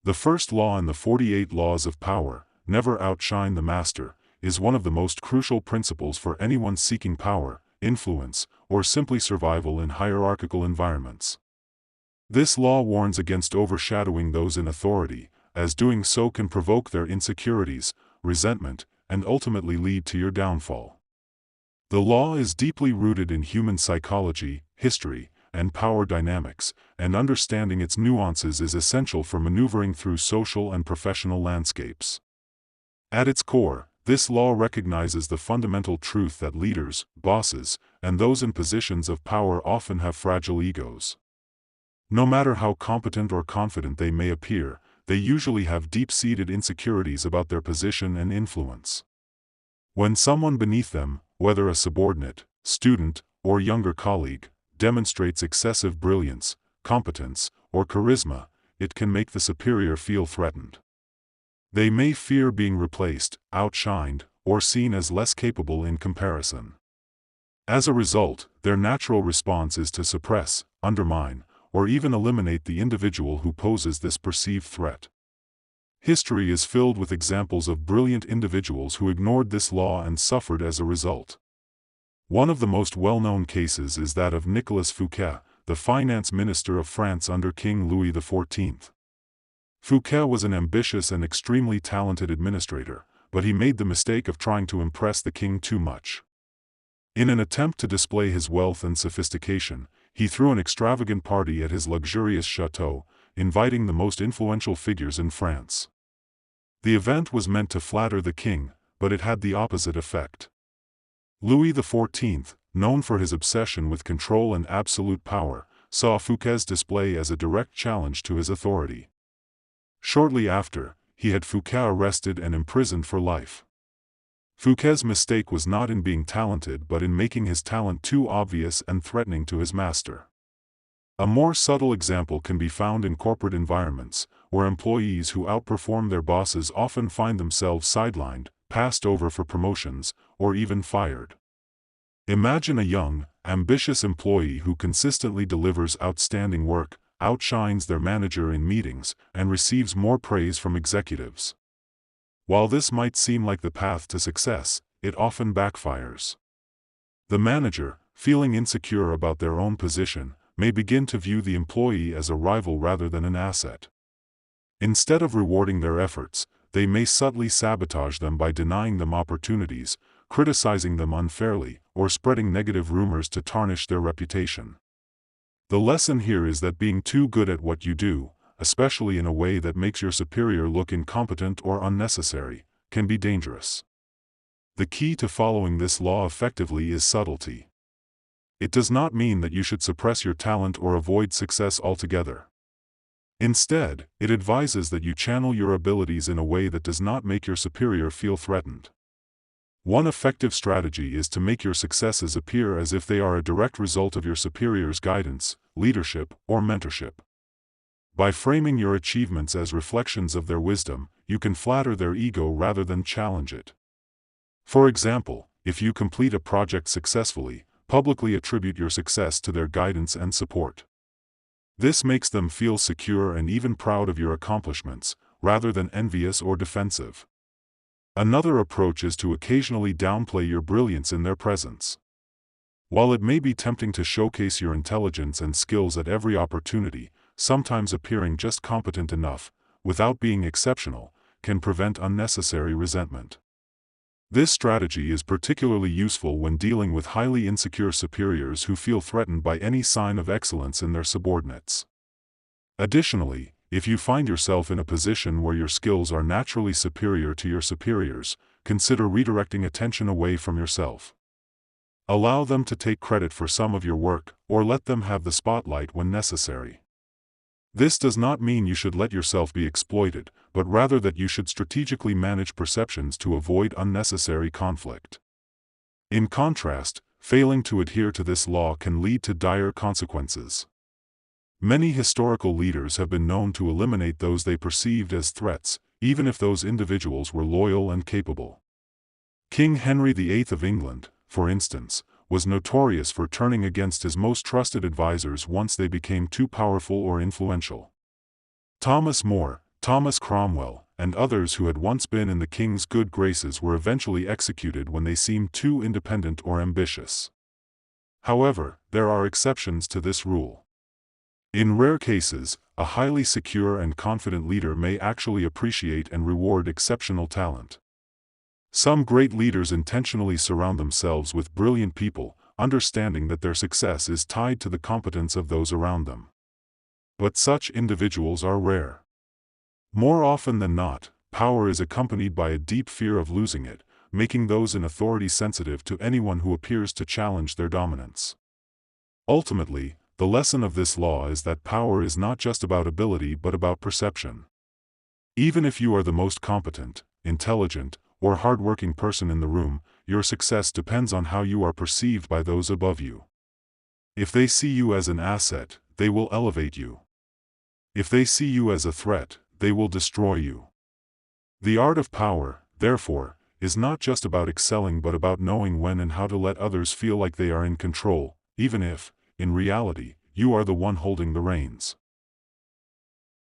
The first law in the 48 Laws of Power, never outshine the master, is one of the most crucial principles for anyone seeking power, influence, or simply survival in hierarchical environments. This law warns against overshadowing those in authority, as doing so can provoke their insecurities, resentment, and ultimately lead to your downfall. The law is deeply rooted in human psychology, history, and power dynamics, and understanding its nuances is essential for maneuvering through social and professional landscapes. At its core, this law recognizes the fundamental truth that leaders, bosses, and those in positions of power often have fragile egos. No matter how competent or confident they may appear, they usually have deep-seated insecurities about their position and influence. When someone beneath them, whether a subordinate, student, or younger colleague, demonstrates excessive brilliance, competence, or charisma, it can make the superior feel threatened. They may fear being replaced, outshined, or seen as less capable in comparison. As a result, their natural response is to suppress, undermine, or even eliminate the individual who poses this perceived threat. History is filled with examples of brilliant individuals who ignored this law and suffered as a result. One of the most well-known cases is that of Nicolas Fouquet, the finance minister of France under King Louis XIV. Fouquet was an ambitious and extremely talented administrator, but he made the mistake of trying to impress the king too much. In an attempt to display his wealth and sophistication, he threw an extravagant party at his luxurious chateau, inviting the most influential figures in France. The event was meant to flatter the king, but it had the opposite effect. Louis XIV, known for his obsession with control and absolute power, saw Fouquet's display as a direct challenge to his authority. Shortly after, he had Fouquet arrested and imprisoned for life. Fouquet's mistake was not in being talented but in making his talent too obvious and threatening to his master. A more subtle example can be found in corporate environments, where employees who outperform their bosses often find themselves sidelined, passed over for promotions, or even fired. Imagine a young, ambitious employee who consistently delivers outstanding work, outshines their manager in meetings, and receives more praise from executives. While this might seem like the path to success, it often backfires. The manager, feeling insecure about their own position, may begin to view the employee as a rival rather than an asset. Instead of rewarding their efforts, they may subtly sabotage them by denying them opportunities, criticizing them unfairly, or spreading negative rumors to tarnish their reputation. The lesson here is that being too good at what you do, especially in a way that makes your superior look incompetent or unnecessary, can be dangerous. The key to following this law effectively is subtlety. It does not mean that you should suppress your talent or avoid success altogether. Instead, it advises that you channel your abilities in a way that does not make your superior feel threatened. One effective strategy is to make your successes appear as if they are a direct result of your superior's guidance, leadership, or mentorship. By framing your achievements as reflections of their wisdom, you can flatter their ego rather than challenge it. For example, if you complete a project successfully, publicly attribute your success to their guidance and support. This makes them feel secure and even proud of your accomplishments, rather than envious or defensive. Another approach is to occasionally downplay your brilliance in their presence. While it may be tempting to showcase your intelligence and skills at every opportunity, sometimes appearing just competent enough, without being exceptional, can prevent unnecessary resentment. This strategy is particularly useful when dealing with highly insecure superiors who feel threatened by any sign of excellence in their subordinates. Additionally, if you find yourself in a position where your skills are naturally superior to your superiors, consider redirecting attention away from yourself. Allow them to take credit for some of your work, or let them have the spotlight when necessary. This does not mean you should let yourself be exploited, but rather that you should strategically manage perceptions to avoid unnecessary conflict. In contrast, failing to adhere to this law can lead to dire consequences. Many historical leaders have been known to eliminate those they perceived as threats, even if those individuals were loyal and capable. King Henry VIII of England, for instance, was notorious for turning against his most trusted advisors once they became too powerful or influential. Thomas More, Thomas Cromwell, and others who had once been in the king's good graces were eventually executed when they seemed too independent or ambitious. However, there are exceptions to this rule. In rare cases, a highly secure and confident leader may actually appreciate and reward exceptional talent. Some great leaders intentionally surround themselves with brilliant people, understanding that their success is tied to the competence of those around them. But such individuals are rare. More often than not, power is accompanied by a deep fear of losing it, making those in authority sensitive to anyone who appears to challenge their dominance. Ultimately, the lesson of this law is that power is not just about ability but about perception. Even if you are the most competent, intelligent, or hard-working person in the room, your success depends on how you are perceived by those above you. If they see you as an asset, they will elevate you. If they see you as a threat, they will destroy you. The art of power, therefore, is not just about excelling but about knowing when and how to let others feel like they are in control, even if, in reality, you are the one holding the reins.